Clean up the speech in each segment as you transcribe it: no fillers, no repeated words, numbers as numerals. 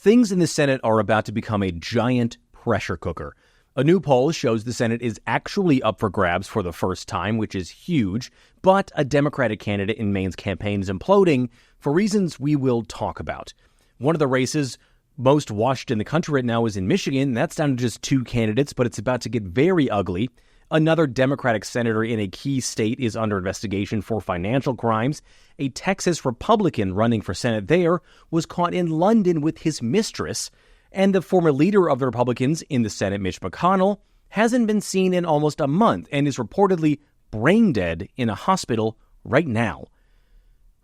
Things in the Senate are about to become a giant pressure cooker. A new poll shows the Senate is actually up for grabs for the first time, which is huge, but a Democratic candidate in Maine's campaign is imploding for reasons we will talk about. One of the races most watched in the country right now is in Michigan. That's down to just 2 candidates, but it's about to get very ugly. Another Democratic senator in a key state is under investigation for financial crimes. A Texas Republican running for Senate there was caught in London with his mistress. And the former leader of the Republicans in the Senate, Mitch McConnell, hasn't been seen in almost a month and is reportedly brain dead in a hospital right now.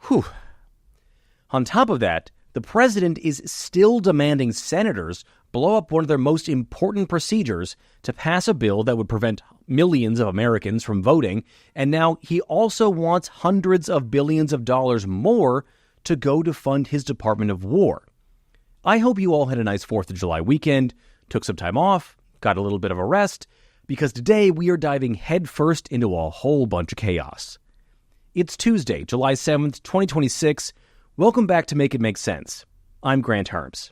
Whew. On top of that, the president is still demanding senators blow up one of their most important procedures to pass a bill that would prevent millions of Americans from voting, and now he also wants hundreds of billions of dollars more to go to fund his Department of War. I hope you all had a nice 4th of July weekend, took some time off, got a little bit of a rest, because today we are diving headfirst into a whole bunch of chaos. It's Tuesday, July 7th, 2026. Welcome back to Make It Make Sense. I'm Grant Hermes.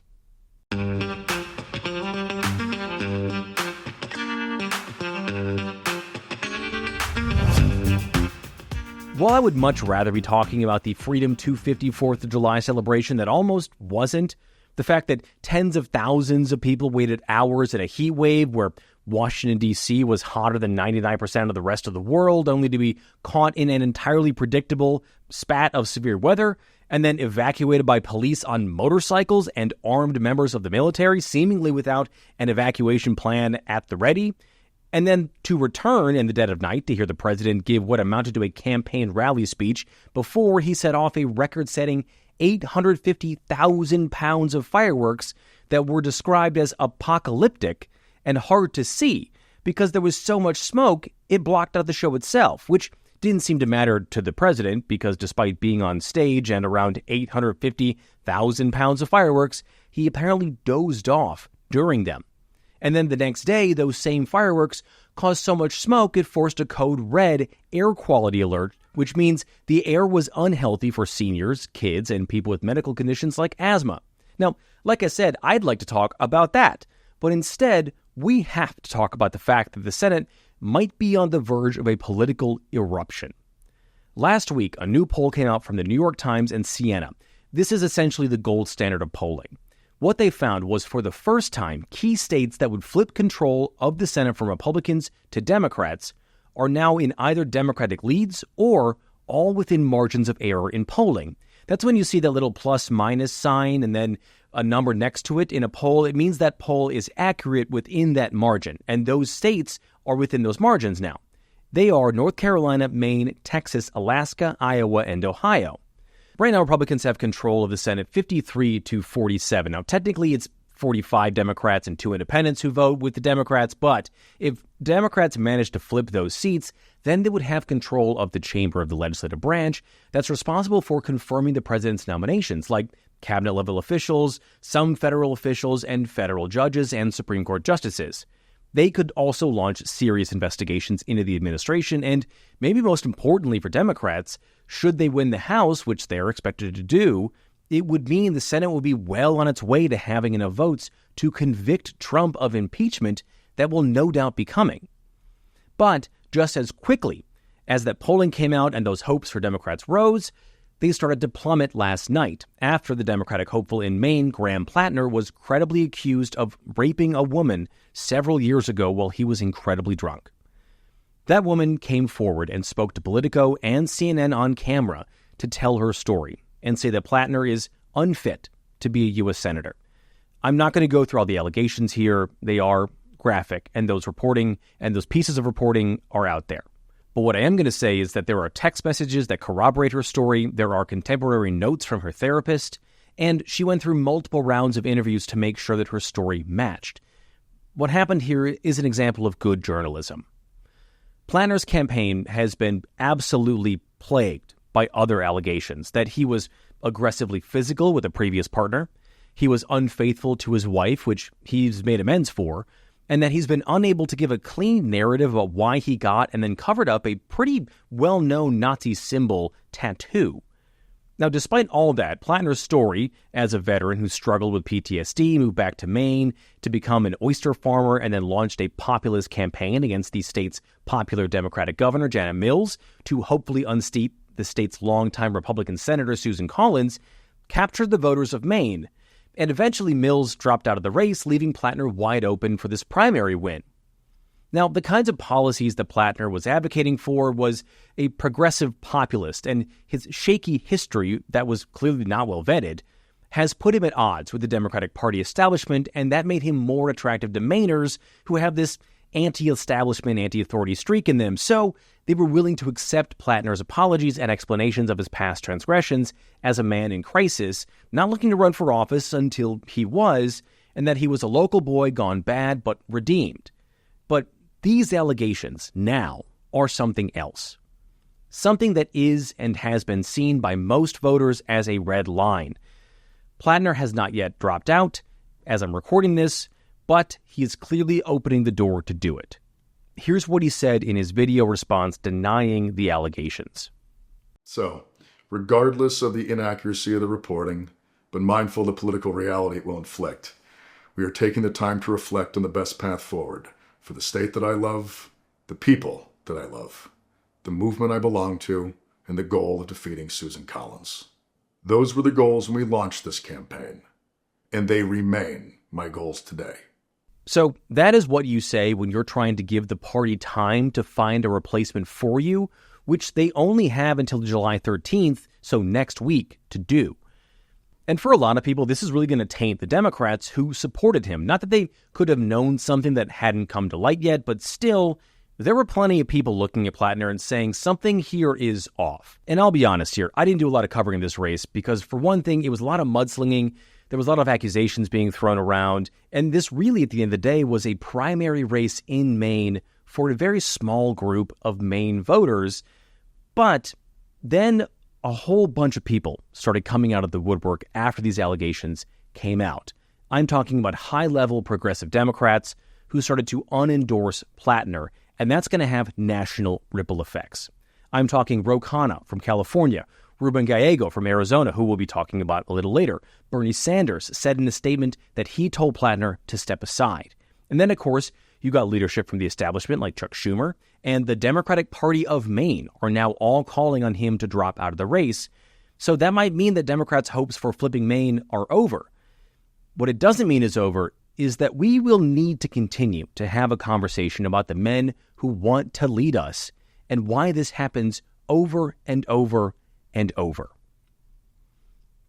While I would much rather be talking about the Freedom 250 4th of July celebration that almost wasn't, the fact that tens of thousands of people waited hours in a heat wave where Washington, D.C. was hotter than 99% of the rest of the world, only to be caught in an entirely predictable spat of severe weather, and then evacuated by police on motorcycles and armed members of the military, seemingly without an evacuation plan at the ready, and then to return in the dead of night to hear the president give what amounted to a campaign rally speech before he set off a record-setting 850,000 pounds of fireworks that were described as apocalyptic and hard to see because there was so much smoke it blocked out the show itself, which didn't seem to matter to the president because despite being on stage and around 850,000 pounds of fireworks, he apparently dozed off during them. And then the next day, those same fireworks caused so much smoke it forced a code red air quality alert, which means the air was unhealthy for seniors, kids, and people with medical conditions like asthma. Now, like I said, I'd like to talk about that, but instead, we have to talk about the fact that the Senate might be on the verge of a political eruption. Last week, a new poll came out from the New York Times and Sienna. This is essentially the gold standard of polling. What they found was for the first time, key states that would flip control of the Senate from Republicans to Democrats are now in either Democratic leads or all within margins of error in polling. That's when you see that little plus-minus sign and then a number next to it in a poll. It means that poll is accurate within that margin, and those states are within those margins now. They are North Carolina, Maine, Texas, Alaska, Iowa, and Ohio. Right now, Republicans have control of the Senate 53 to 47. Now, technically, it's 45 Democrats and 2 independents who vote with the Democrats, but if Democrats manage to flip those seats, then they would have control of the chamber of the legislative branch that's responsible for confirming the president's nominations, like cabinet-level officials, some federal officials, and federal judges and Supreme Court justices. They could also launch serious investigations into the administration, and maybe most importantly for Democrats, should they win the House, which they're expected to do, it would mean the Senate will be well on its way to having enough votes to convict Trump of impeachment that will no doubt be coming. But just as quickly as that polling came out and those hopes for Democrats rose, they started to plummet last night after the Democratic hopeful in Maine, Graham Platner, was credibly accused of raping a woman several years ago while he was incredibly drunk. That woman came forward and spoke to Politico and CNN on camera to tell her story and say that Platner is unfit to be a U.S. Senator. I'm not going to go through all the allegations here. They are graphic, and those pieces of reporting are out there. But what I am going to say is that there are text messages that corroborate her story, there are contemporary notes from her therapist, and she went through multiple rounds of interviews to make sure that her story matched. What happened here is an example of good journalism. Platner's campaign has been absolutely plagued by other allegations that he was aggressively physical with a previous partner, he was unfaithful to his wife, which he's made amends for, and that he's been unable to give a clean narrative about why he got and then covered up a pretty well-known Nazi symbol tattoo. Now, despite all that, Platner's story as a veteran who struggled with PTSD, moved back to Maine to become an oyster farmer, and then launched a populist campaign against the state's popular Democratic governor, Janet Mills, to hopefully unseat the state's longtime Republican Senator, Susan Collins, captured the voters of Maine. And eventually Mills dropped out of the race, leaving Platner wide open for this primary win. Now, the kinds of policies that Platner was advocating for was a progressive populist, and his shaky history that was clearly not well vetted has put him at odds with the Democratic Party establishment, and that made him more attractive to Mainers who have this anti-establishment, anti-authority streak in them. So they were willing to accept Platner's apologies and explanations of his past transgressions as a man in crisis, not looking to run for office until he was, and that he was a local boy gone bad but redeemed. But these allegations now are something else. Something that is and has been seen by most voters as a red line. Platner has not yet dropped out as I'm recording this, but he is clearly opening the door to do it. Here's what he said in his video response denying the allegations. So, regardless of the inaccuracy of the reporting, but mindful of the political reality it will inflict, we are taking the time to reflect on the best path forward for the state that I love, the people that I love, the movement I belong to, and the goal of defeating Susan Collins. Those were the goals when we launched this campaign, and they remain my goals today. So that is what you say when you're trying to give the party time to find a replacement for you, which they only have until July 13th, so next week, to do. And for a lot of people, this is really going to taint the Democrats who supported him. Not that they could have known something that hadn't come to light yet, but still, there were plenty of people looking at Platner and saying something here is off. And I'll be honest here, I didn't do a lot of covering this race because, for one thing, it was a lot of mudslinging. There was a lot of accusations being thrown around. And this really, at the end of the day, was a primary race in Maine for a very small group of Maine voters. But then a whole bunch of people started coming out of the woodwork after these allegations came out. I'm talking about high-level progressive Democrats who started to unendorse Platner, and that's going to have national ripple effects. I'm talking Ro Khanna from California, Ruben Gallego from Arizona, who we'll be talking about a little later. Bernie Sanders said in a statement that he told Platner to step aside. And then, of course, you got leadership from the establishment like Chuck Schumer, and the Democratic Party of Maine are now all calling on him to drop out of the race. So that might mean that Democrats' hopes for flipping Maine are over. What it doesn't mean is over is that we will need to continue to have a conversation about the men who want to lead us and why this happens over and over and over.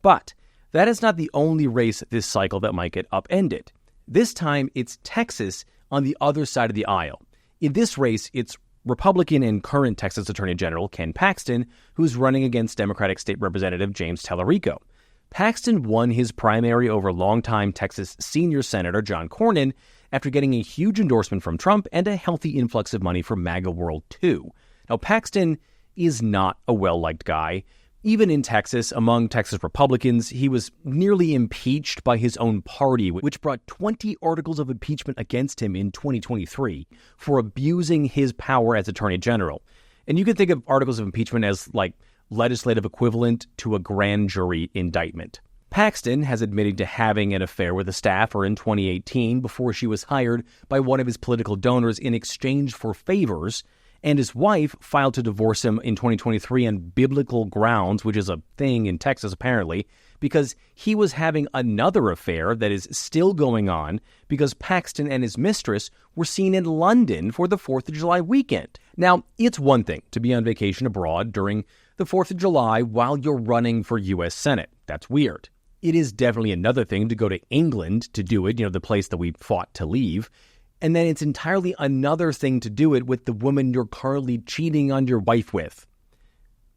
But that is not the only race this cycle that might get upended. This time, it's Texas on the other side of the aisle. In this race, it's Republican and current Texas Attorney General Ken Paxton, who's running against Democratic State Representative James Tallarico. Paxton won his primary over longtime Texas senior Senator John Cornyn after getting a huge endorsement from Trump and a healthy influx of money from MAGA World too. Now, Paxton is not a well-liked guy. Even in Texas, among Texas Republicans, he was nearly impeached by his own party, which brought 20 articles of impeachment against him in 2023 for abusing his power as Attorney General. And you can think of articles of impeachment as like legislative equivalent to a grand jury indictment. Paxton has admitted to having an affair with a staffer in 2018 before she was hired by one of his political donors in exchange for favors, and his wife filed to divorce him in 2023 on biblical grounds, which is a thing in Texas apparently, because he was having another affair that is still going on because Paxton and his mistress were seen in London for the 4th of July weekend. Now, it's one thing to be on vacation abroad during the 4th of July while you're running for U.S. Senate. That's weird. It is definitely another thing to go to England to do it, the place that we fought to leave. And then it's entirely another thing to do it with the woman you're currently cheating on your wife with.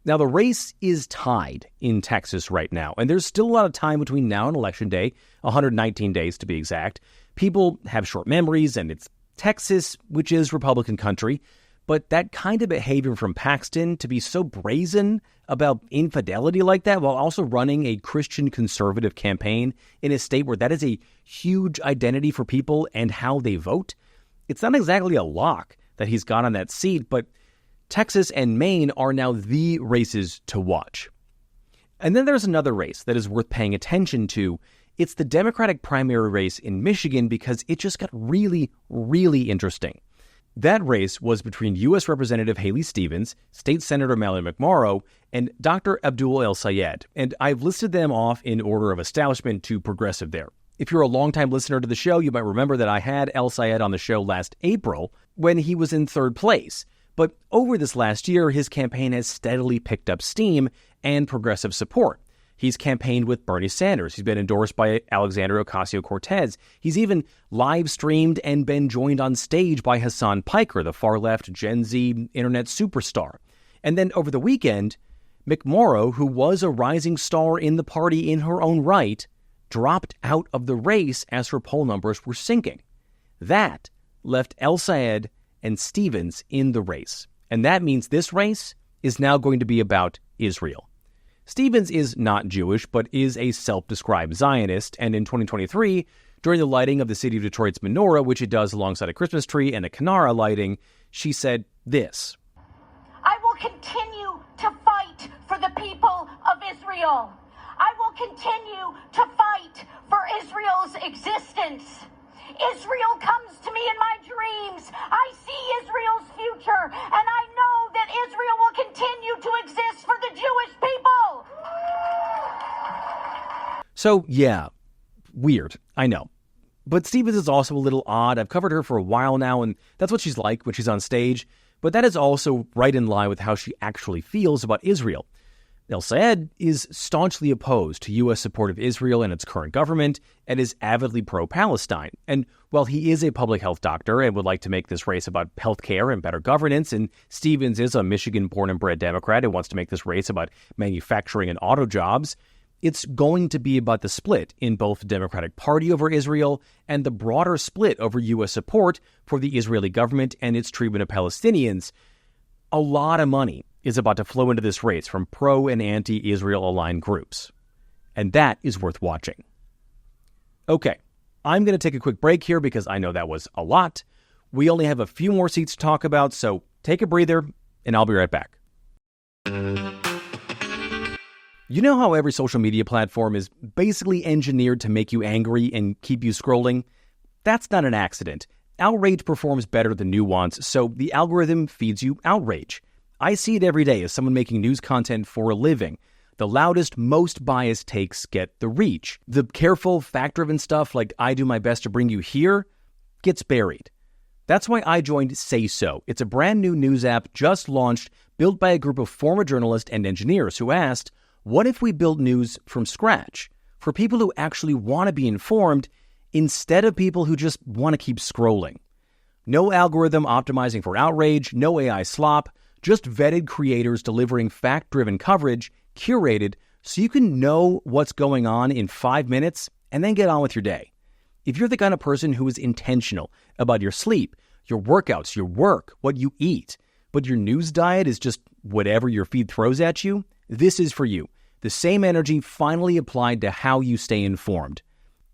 Now, the race is tied in Texas right now, and there's still a lot of time between now and Election Day, 119 days to be exact. People have short memories, and it's Texas, which is Republican country. But that kind of behavior from Paxton to be so brazen about infidelity like that while also running a Christian conservative campaign in a state where that is a huge identity for people and how they vote, it's not exactly a lock that he's got on that seat, but Texas and Maine are now the races to watch. And then there's another race that is worth paying attention to. It's the Democratic primary race in Michigan because it just got really, really interesting. That race was between U.S. Representative Haley Stevens, State Senator Mallory McMorrow, and Dr. Abdul El-Sayed. And I've listed them off in order of establishment to progressive there. If you're a longtime listener to the show, you might remember that I had El-Sayed on the show last April when he was in third place. But over this last year, his campaign has steadily picked up steam and progressive support. He's campaigned with Bernie Sanders. He's been endorsed by Alexandria Ocasio-Cortez. He's even live-streamed and been joined on stage by Hassan Piker, the far-left Gen Z internet superstar. And then over the weekend, McMorrow, who was a rising star in the party in her own right, dropped out of the race as her poll numbers were sinking. That left El-Sayed and Stevens in the race. And that means this race is now going to be about Israel. Stevens is not Jewish, but is a self-described Zionist, and in 2023, during the lighting of the city of Detroit's menorah, which it does alongside a Christmas tree and a Kinara lighting, she said this: I will continue to fight for the people of Israel. I will continue to fight for Israel's existence. Israel comes to me in my dreams. I see Israel's future, and I know that Israel will continue to exist for the Jewish people. So, yeah, weird, I know. But Stevens is also a little odd. I've covered her for a while now, and that's what she's like when she's on stage. But that is also right in line with how she actually feels about Israel. El-Sayed is staunchly opposed to U.S. support of Israel and its current government and is avidly pro-Palestine. And while he is a public health doctor and would like to make this race about healthcare and better governance, and Stevens is a Michigan-born and bred Democrat who wants to make this race about manufacturing and auto jobs, it's going to be about the split in both the Democratic Party over Israel and the broader split over U.S. support for the Israeli government and its treatment of Palestinians. A lot of money is about to flow into this race from pro- and anti-Israel aligned groups. And that is worth watching. Okay, I'm going to take a quick break here because I know that was a lot. We only have a few more seats to talk about, so take a breather, and I'll be right back. You know how every social media platform is basically engineered to make you angry and keep you scrolling? That's not an accident. Outrage performs better than nuance, so the algorithm feeds you outrage. I see it every day as someone making news content for a living. The loudest, most biased takes get the reach. The careful, fact-driven stuff like I do my best to bring you here gets buried. That's why I joined SaySo. It's a brand new news app just launched, built by a group of former journalists and engineers who asked, what if we built news from scratch for people who actually want to be informed instead of people who just want to keep scrolling? No algorithm optimizing for outrage, no AI slop, just vetted creators delivering fact-driven coverage, curated, so you can know what's going on in 5 minutes and then get on with your day. If you're the kind of person who is intentional about your sleep, your workouts, your work, what you eat, but your news diet is just whatever your feed throws at you, this is for you. The same energy finally applied to how you stay informed.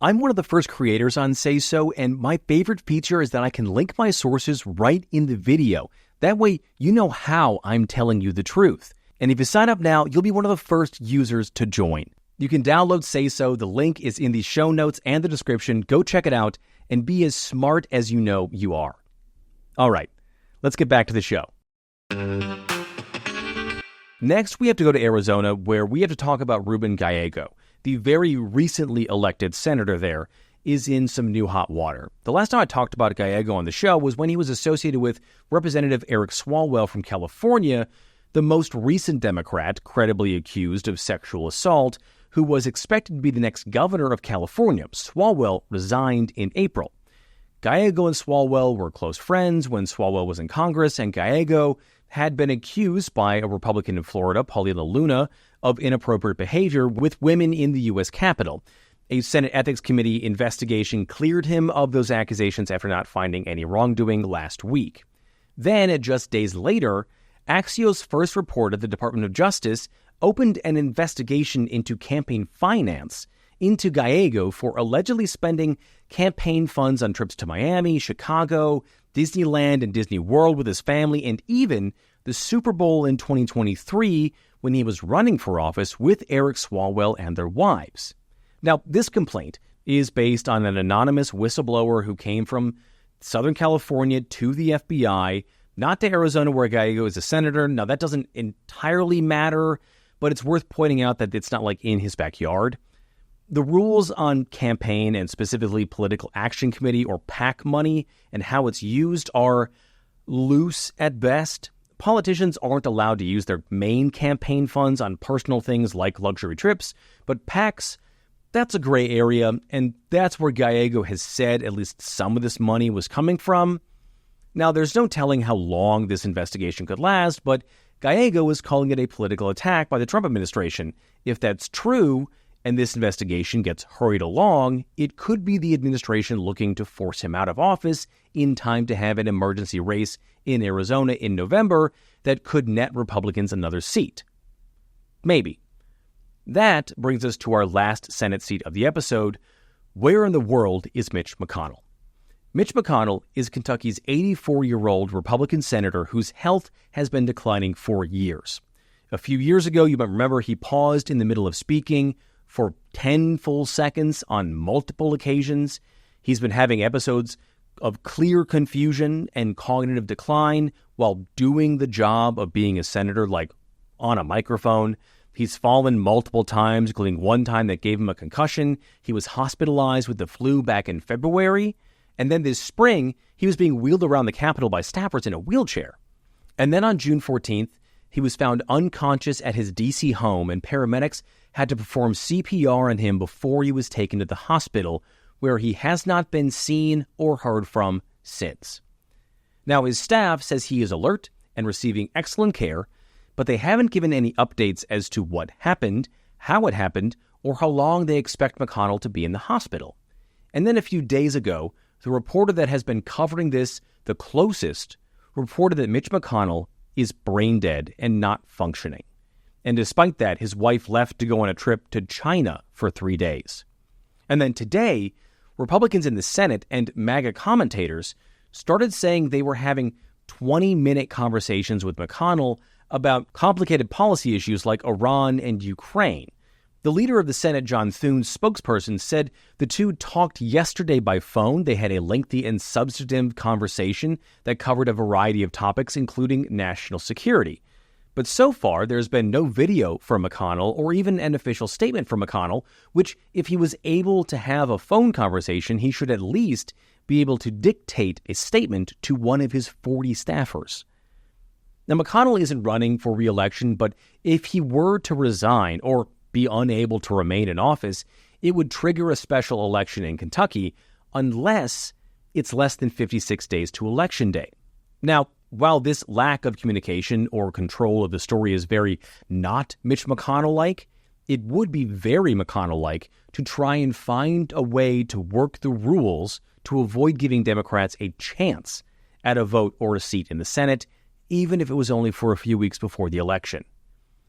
I'm one of the first creators on SaySo, and my favorite feature is that I can link my sources right in the video. That way, you know how I'm telling you the truth. And if you sign up now, you'll be one of the first users to join. You can download SaySo. The link is in the show notes and the description. Go check it out and be as smart as you know you are. All right, let's get back to the show. Next, we have to go to Arizona, where we have to talk about Ruben Gallego. The very recently elected senator there is in some new hot water. The last time I talked about Gallego on the show was when he was associated with Representative Eric Swalwell from California, the most recent Democrat credibly accused of sexual assault, who was expected to be the next governor of California. Swalwell resigned in April. Gallego and Swalwell were close friends when Swalwell was in Congress, and Gallego had been accused by a Republican in Florida, Paulina Luna, of inappropriate behavior with women in the U.S. Capitol. A Senate Ethics Committee investigation cleared him of those accusations after not finding any wrongdoing last week. Then, just days later, Axios first reported the Department of Justice opened an investigation into campaign finance into Gallego for allegedly spending campaign funds on trips to Miami, Chicago, Disneyland, and Disney World with his family, and even the Super Bowl in 2023, when he was running for office with Eric Swalwell and their wives. Now, this complaint is based on an anonymous whistleblower who came from Southern California to the FBI, not to Arizona where Gallego is a senator. Now, that doesn't entirely matter, but it's worth pointing out that it's not like in his backyard. The rules on campaign and specifically political action committee or PAC money and how it's used are loose at best. Politicians aren't allowed to use their main campaign funds on personal things like luxury trips, but PACs, that's a gray area, and that's where Gallego has said at least some of this money was coming from. Now, there's no telling how long this investigation could last, but Gallego is calling it a political attack by the Trump administration. If that's true, and this investigation gets hurried along, it could be the administration looking to force him out of office in time to have an emergency race in Arizona in November that could net Republicans another seat. Maybe. That brings us to our last Senate seat of the episode. Where in the world is Mitch McConnell? Mitch McConnell is Kentucky's 84-year-old Republican senator whose health has been declining for years. A few years ago, you might remember he paused in the middle of speaking for 10 full seconds on multiple occasions. He's been having episodes of clear confusion and cognitive decline while doing the job of being a senator, like on a microphone. He's fallen multiple times, including one time that gave him a concussion. He was hospitalized with the flu back in February. And then this spring, he was being wheeled around the Capitol by staffers in a wheelchair. And then on June 14th, he was found unconscious at his D.C. home, and paramedics had to perform CPR on him before he was taken to the hospital, where he has not been seen or heard from since. Now, his staff says he is alert and receiving excellent care, but they haven't given any updates as to what happened, how it happened, or how long they expect McConnell to be in the hospital. And then a few days ago, the reporter that has been covering this the closest reported that Mitch McConnell is brain dead and not functioning. And despite that, his wife left to go on a trip to China for 3 days. And then today, Republicans in the Senate and MAGA commentators started saying they were having 20-minute conversations with McConnell about complicated policy issues like Iran and Ukraine. The leader of the Senate, John Thune's spokesperson, said the two talked yesterday by phone. They had a lengthy and substantive conversation that covered a variety of topics, including national security. But so far, there's been no video from McConnell or even an official statement from McConnell, which, if he was able to have a phone conversation, he should at least be able to dictate a statement to one of his 40 staffers. Now, McConnell isn't running for re-election, but if he were to resign or be unable to remain in office, it would trigger a special election in Kentucky unless it's less than 56 days to Election Day. Now, while this lack of communication or control of the story is very not Mitch McConnell-like, it would be very McConnell-like to try and find a way to work the rules to avoid giving Democrats a chance at a vote or a seat in the Senate, even if it was only for a few weeks before the election.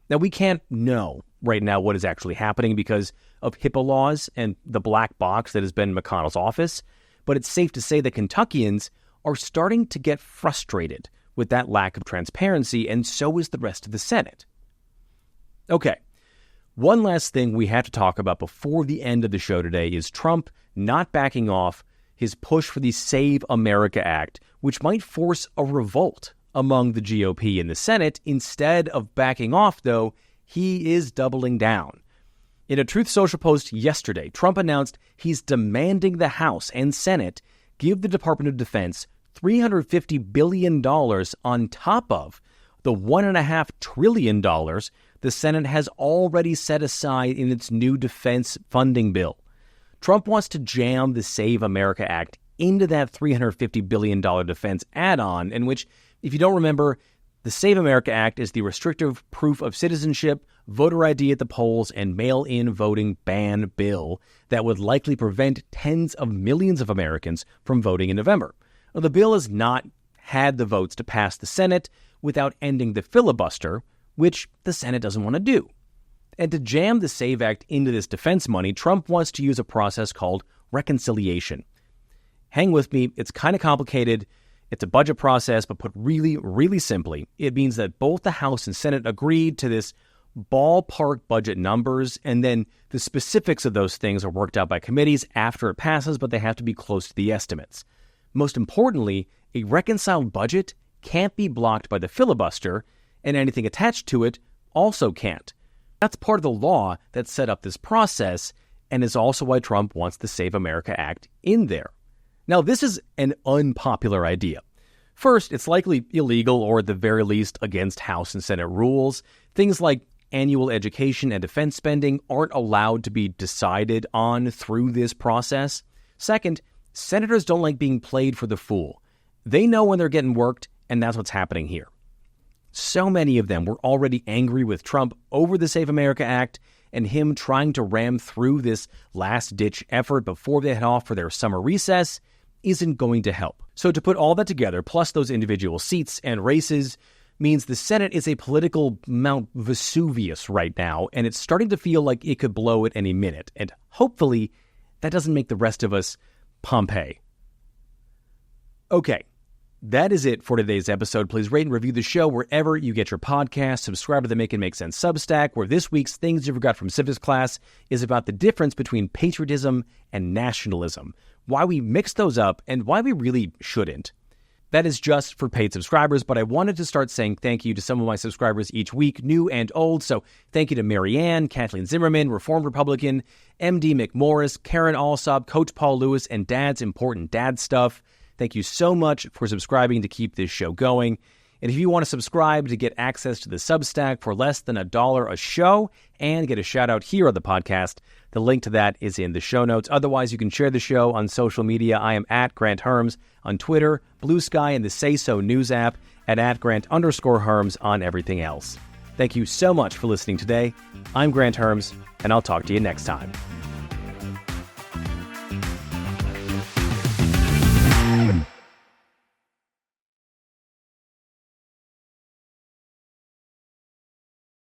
Now, we can't know right now what is actually happening because of HIPAA laws and the black box that has been McConnell's office, but it's safe to say that Kentuckians are starting to get frustrated with that lack of transparency, and so is the rest of the Senate. Okay, one last thing we have to talk about before the end of the show today is Trump not backing off his push for the Save America Act, which might force a revolt among the GOP in the Senate. Instead of backing off, though, he is doubling down. In a Truth Social post yesterday, Trump announced he's demanding the House and Senate give the Department of Defense $350 billion on top of the $1.5 trillion the Senate has already set aside in its new defense funding bill. Trump wants to jam the Save America Act into that $350 billion defense add-on, in which, if you don't remember, the Save America Act is the restrictive proof of citizenship, voter ID at the polls, and mail-in voting ban bill that would likely prevent tens of millions of Americans from voting in November. Well, the bill has not had the votes to pass the Senate without ending the filibuster, which the Senate doesn't want to do. And to jam the SAVE Act into this defense money, Trump wants to use a process called reconciliation. Hang with me, it's kind of complicated. It's a budget process, but put really, really simply, it means that both the House and Senate agreed to this ballpark budget numbers, and then the specifics of those things are worked out by committees after it passes, but they have to be close to the estimates. Most importantly, a reconciled budget can't be blocked by the filibuster, and anything attached to it also can't. That's part of the law that set up this process, and is also why Trump wants the Save America Act in there. Now, this is an unpopular idea. First, it's likely illegal or at the very least against House and Senate rules. Things like annual education and defense spending aren't allowed to be decided on through this process. Second, senators don't like being played for the fool. They know when they're getting worked, and that's what's happening here. So many of them were already angry with Trump over the Save America Act and him trying to ram through this last-ditch effort before they head off for their summer recess isn't going to help. So to put all that together, plus those individual seats and races, means the Senate is a political Mount Vesuvius right now, and it's starting to feel like it could blow at any minute. And hopefully, that doesn't make the rest of us Pompeii. Okay, that is it for today's episode. Please rate and review the show wherever you get your podcasts. Subscribe to the Make It Make Sense Substack, where this week's Things You Forgot from Civics class is about the difference between patriotism and nationalism, why we mix those up, and why we really shouldn't. That is just for paid subscribers, but I wanted to start saying thank you to some of my subscribers each week, new and old. So thank you to Marianne, Kathleen Zimmerman, Reformed Republican, MD McMorrow, Karen Alsop, Coach Paul Lewis, and Dad's Important Dad Stuff. Thank you so much for subscribing to keep this show going. And if you want to subscribe to get access to the Substack for less than $1 a show and get a shout out here on the podcast, the link to that is in the show notes. Otherwise, you can share the show on social media. I am at Grant Hermes on Twitter, Blue Sky, and the SaySo News app, and at Grant_Hermes on everything else. Thank you so much for listening today. I'm Grant Hermes, and I'll talk to you next time.